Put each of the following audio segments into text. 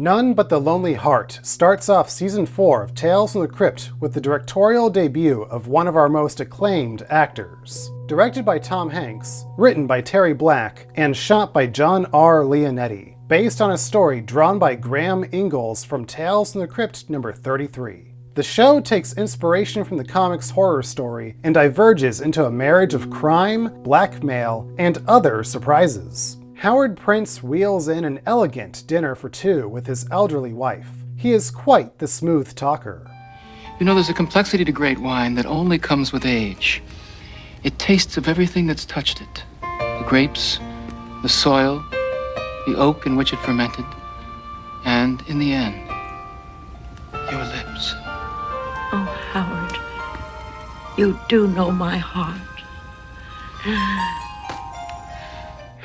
None But the Lonely Heart starts off Season 4 of Tales from the Crypt with the directorial debut of one of our most acclaimed actors. Directed by Tom Hanks, written by Terry Black, and shot by John R. Leonetti, based on a story drawn by Graham Ingalls from Tales from the Crypt number 33. The show takes inspiration from the comics horror story and diverges into a marriage of crime, blackmail, and other surprises. Howard Prince wheels in an elegant dinner for two with his elderly wife. He is quite the smooth talker. You know, there's a complexity to great wine that only comes with age. It tastes of everything that's touched it. The grapes, the soil, the oak in which it fermented, and, in the end, your lips. Oh, Howard, you do know my heart.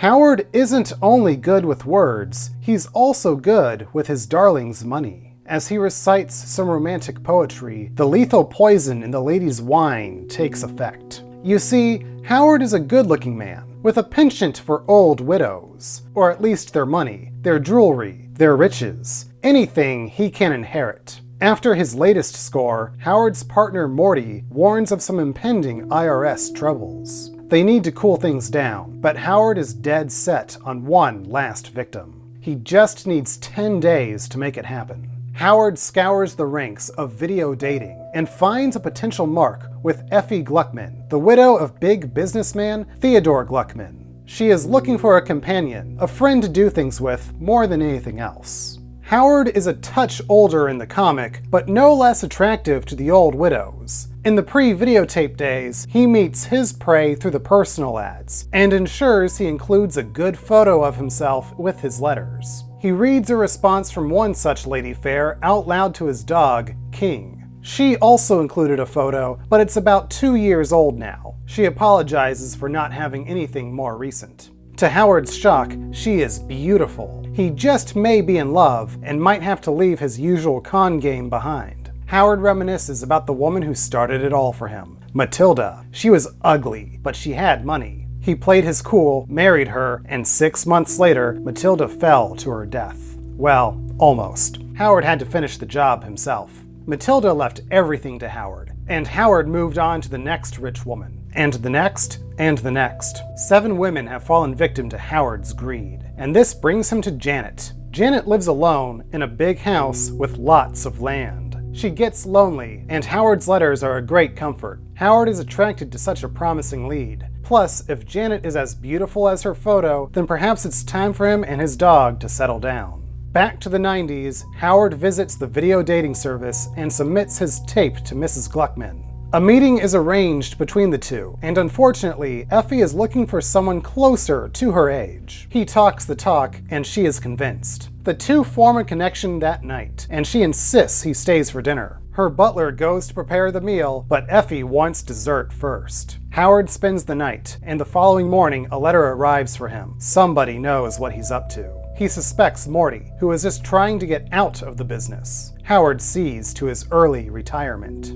Howard isn't only good with words, he's also good with his darling's money. As he recites some romantic poetry, the lethal poison in the lady's wine takes effect. You see, Howard is a good-looking man, with a penchant for old widows, or at least their money, their jewelry, their riches, anything he can inherit. After his latest score, Howard's partner Morty warns of some impending IRS troubles. They need to cool things down, but Howard is dead set on one last victim. He just needs 10 days to make it happen. Howard scours the ranks of video dating and finds a potential mark with Effie Gluckman, the widow of big businessman Theodore Gluckman. She is looking for a companion, a friend to do things with more than anything else. Howard is a touch older in the comic, but no less attractive to the old widows. In the pre-videotape days, he meets his prey through the personal ads, and ensures he includes a good photo of himself with his letters. He reads a response from one such lady fair out loud to his dog, King. She also included a photo, but it's about 2 years old now. She apologizes for not having anything more recent. To Howard's shock, she is beautiful. He just may be in love, and might have to leave his usual con game behind. Howard reminisces about the woman who started it all for him, Matilda. She was ugly, but she had money. He played his cool, married her, and 6 months later, Matilda fell to her death. Well, almost. Howard had to finish the job himself. Matilda left everything to Howard, and Howard moved on to the next rich woman. And the next, and the next. 7 women have fallen victim to Howard's greed, and this brings him to Janet. Janet lives alone in a big house with lots of land. She gets lonely, and Howard's letters are a great comfort. Howard is attracted to such a promising lead. Plus, if Janet is as beautiful as her photo, then perhaps it's time for him and his dog to settle down. Back to the 90s, Howard visits the video dating service and submits his tape to Mrs. Gluckman. A meeting is arranged between the two, and unfortunately, Effie is looking for someone closer to her age. He talks the talk, and she is convinced. The two form a connection that night, and she insists he stays for dinner. Her butler goes to prepare the meal, but Effie wants dessert first. Howard spends the night, and the following morning a letter arrives for him. Somebody knows what he's up to. He suspects Morty, who is just trying to get out of the business. Howard sees to his early retirement.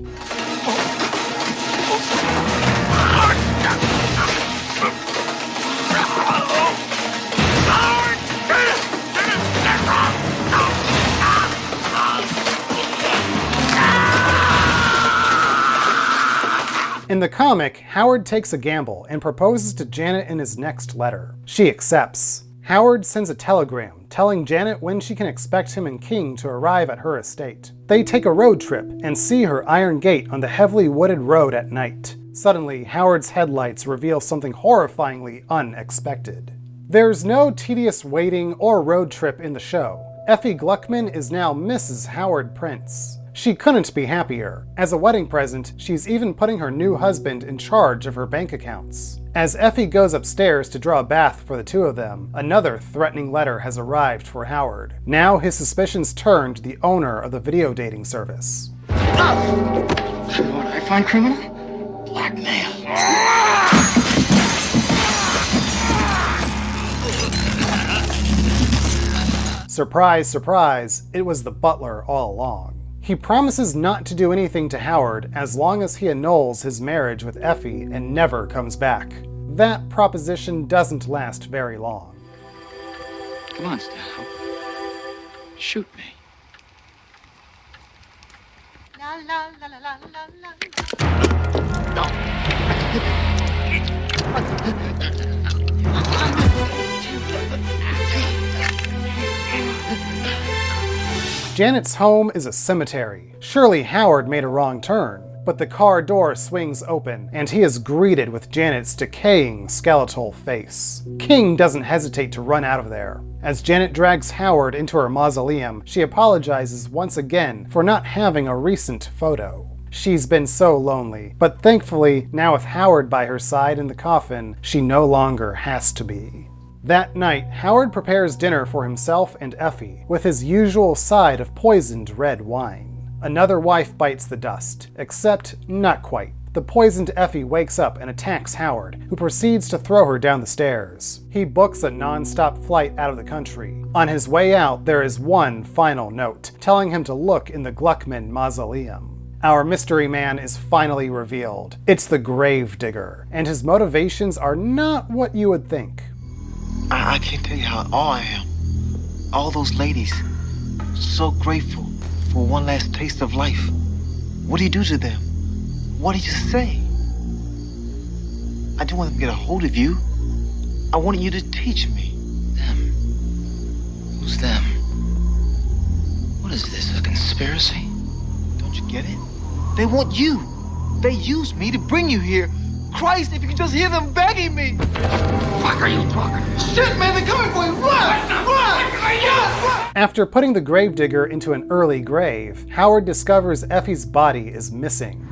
In the comic, Howard takes a gamble and proposes to Janet in his next letter. She accepts. Howard sends a telegram telling Janet when she can expect him and King to arrive at her estate. They take a road trip and see her iron gate on the heavily wooded road at night. Suddenly, Howard's headlights reveal something horrifyingly unexpected. There's no tedious waiting or road trip in the show. Effie Gluckman is now Mrs. Howard Prince. She couldn't be happier. As a wedding present, she's even putting her new husband in charge of her bank accounts. As Effie goes upstairs to draw a bath for the two of them, another threatening letter has arrived for Howard. Now his suspicions turn to the owner of the video dating service. You know what I find criminal? Blackmail. Surprise, surprise, it was the butler all along. He promises not to do anything to Howard as long as he annuls his marriage with Effie and never comes back. That proposition doesn't last very long. Come on, Stan. Shoot me. La la la la la la la. Janet's home is a cemetery. Surely Howard made a wrong turn, but the car door swings open, and he is greeted with Janet's decaying skeletal face. King doesn't hesitate to run out of there. As Janet drags Howard into her mausoleum, she apologizes once again for not having a recent photo. She's been so lonely, but thankfully, now with Howard by her side in the coffin, she no longer has to be. That night, Howard prepares dinner for himself and Effie, with his usual side of poisoned red wine. Another wife bites the dust, except not quite. The poisoned Effie wakes up and attacks Howard, who proceeds to throw her down the stairs. He books a non-stop flight out of the country. On his way out, there is one final note, telling him to look in the Gluckman mausoleum. Our mystery man is finally revealed. It's the grave digger, and his motivations are not what you would think. I can't tell you how awe I am. All those ladies, so grateful for one last taste of life. What do you do to them? What do you say? I didn't want them to get a hold of you. I wanted you to teach me. Them? Who's them? What is this, a conspiracy? Don't you get it? They want you. They used me to bring you here. Christ, if you could just hear them begging me. Fuck are you talking? Shit, man, they're coming for you. Run! Run! After putting the gravedigger into an early grave, Howard discovers Effie's body is missing.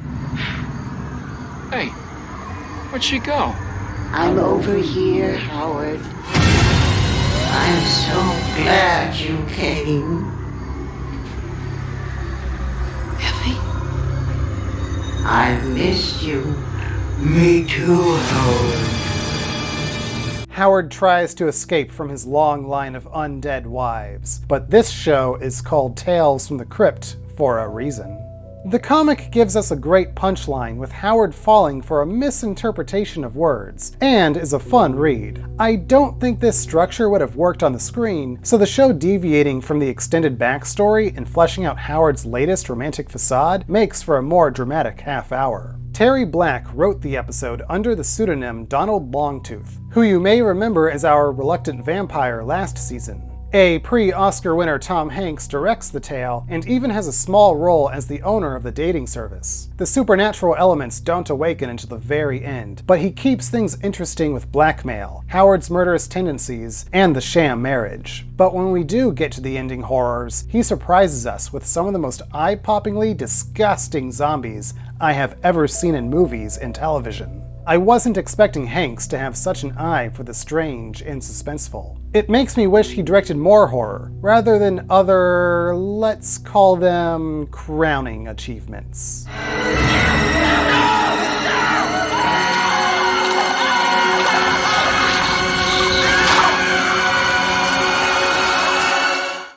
Hey, where'd she go? I'm over here, Howard. I'm so glad you came. Effie? I've missed you. Me too, Howard. Howard tries to escape from his long line of undead wives, but this show is called Tales from the Crypt for a reason. The comic gives us a great punchline with Howard falling for a misinterpretation of words, and is a fun read. I don't think this structure would have worked on the screen, so the show deviating from the extended backstory and fleshing out Howard's latest romantic facade makes for a more dramatic half hour. Terry Black wrote the episode under the pseudonym Donald Longtooth, who you may remember as our reluctant vampire last season. A pre-Oscar winner Tom Hanks directs the tale and even has a small role as the owner of the dating service. The supernatural elements don't awaken until the very end, but he keeps things interesting with Blackmail, Howard's murderous tendencies, and the sham marriage. But when we do get to the ending horrors, he surprises us with some of the most eye-poppingly disgusting zombies I have ever seen in movies and television. I wasn't expecting Hanks to have such an eye for the strange and suspenseful. It makes me wish he directed more horror, rather than other, let's call them, crowning achievements.